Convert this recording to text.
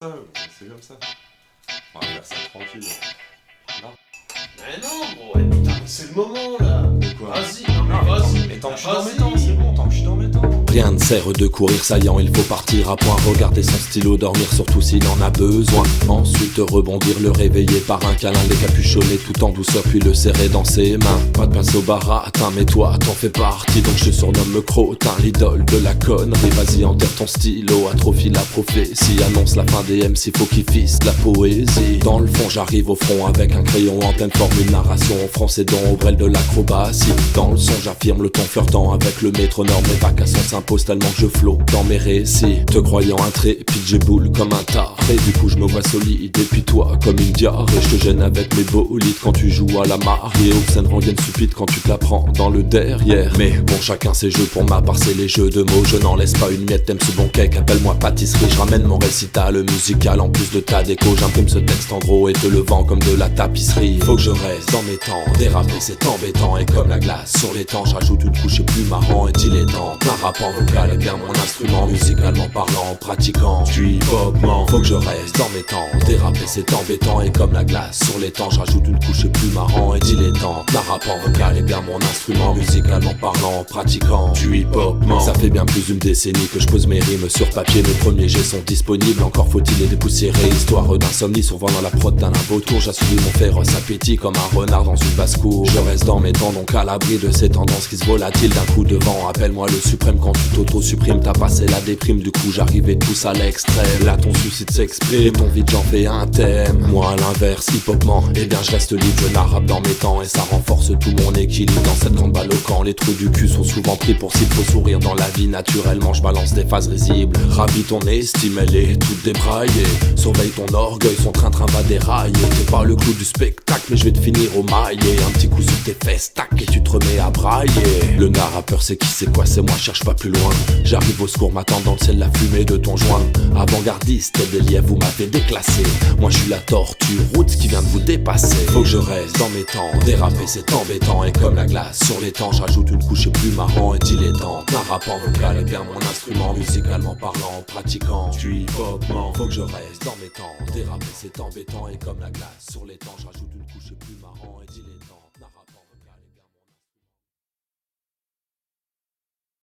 Ça, c'est comme ça. On va faire ça tranquille. Non. Mais non, gros, ouais, putain, c'est le moment là. De quoi? Vas-y, non mais vas-y. Mais tant que je suis dans mes temps, c'est bon, tant que je suis dans mes temps. Rien ne sert de courir saillant, il faut partir à point, regarder son stylo, dormir surtout s'il en a besoin. Ensuite rebondir, le réveiller par un câlin, les capuchonner tout en douceur puis le serrer dans ses mains. Pas de pince au baratin, mais toi t'en fais partie, donc je te surnomme me crottin, l'idole de la connerie. Vas-y enterre ton stylo, atrophie la prophétie, annonce la fin des MC, faut qu'ils fissent de la poésie. Dans le fond j'arrive au front avec un crayon en pleine forme, une narration en français dont au brel de l'acrobatie. Dans le son j'affirme le ton flirtant avec le métronome, mes vacations s'imposent tellement que je flotte dans mes récits. Te croyant intrépide, j'éboule comme un taré, du coup je me vois solide et puis toi comme une diarrhée. Je te gêne avec mes bolides quand tu joues à la mariée, obscène rengaine stupide quand tu te la prends dans le derrière. Mais bon, chacun ses jeux, pour ma part c'est les jeux de mots, je n'en laisse pas une miette. T'aimes ce bon cake, appelle-moi pâtisserie, je ramène mon récital musical en plus de ta déco, j'imprime ce texte en gros et te le vends comme de la tapisserie. Faut que je reste dans mes temps, déraper c'est embêtant, et comme la glace sur les temps, j'ajoute une couche et plus marrant et dilettante. Un rap en vocal est bien mon instrument, musicalement parlant, pratiquant, je suis hop-man. Faut que je reste dans mes temps, déraper c'est embêtant, et comme la glace sur les temps, j'ajoute une couche et plus marrant et dilettante. Un rap en vocal est bien mon instrument, musicalement parlant, pratiquant, je suis hop-man. Ça fait bien plus d'une décennie que je pose mes rimes sur papier, mes premiers jets sont disponibles, encore faut-il les dépoussiérer, histoire d'insomnie, souvent dans la prod d'un limbo tour, j'assouvis mon féroce appétit comme un renard dans une basse-cour. Je reste dans mes temps, donc à l'abri de ces tendances qui se volatilisent d'un coup de vent. Appelle-moi le suprême quand tu t'auto-supprimes, t'as passé la déprime, du coup j'arrivais tous à l'extrême. Là ton suicide s'exprime, ton vide j'en fais un thème. Moi à l'inverse, hip-hopman, eh bien je reste libre, je narrape dans mes temps, et ça renforce tout mon équilibre dans cette grande balle au camp. Les trous du cul sont souvent pris pour s'il faut sourire dans la vie, naturellement je balance des phases risibles. Ravis ton estime, elle est toute débraillée, surveille ton orgueil, son train-train va dérailler. T'es pas le clou du spectacle, mais je vais te finir au maillet. Un petit coup sur tes fesses, tac, et tu te remets à brailler. Le narrapeur c'est qui, c'est quoi, c'est moi, cherche pas plus loin. J'arrive au secours, m'attend dans le ciel la fumée de ton joint. Avant-gardiste, des lièvres, vous m'avez déclassé. Moi je suis la tortue, route qui vient de vous dépasser. Faut que je reste dans mes temps, déraper c'est embêtant, et comme la glace sur les temps, j'ajoute une couche et plus marrant et dilettante. Un rap en vocal est bien mon instrument, musicalement parlant, pratiquant, je suis hop-man. Faut que je reste dans mes temps, déraper c'est embêtant, et comme la glace sur les temps, j'ajoute une couche et plus marrant et dilettante.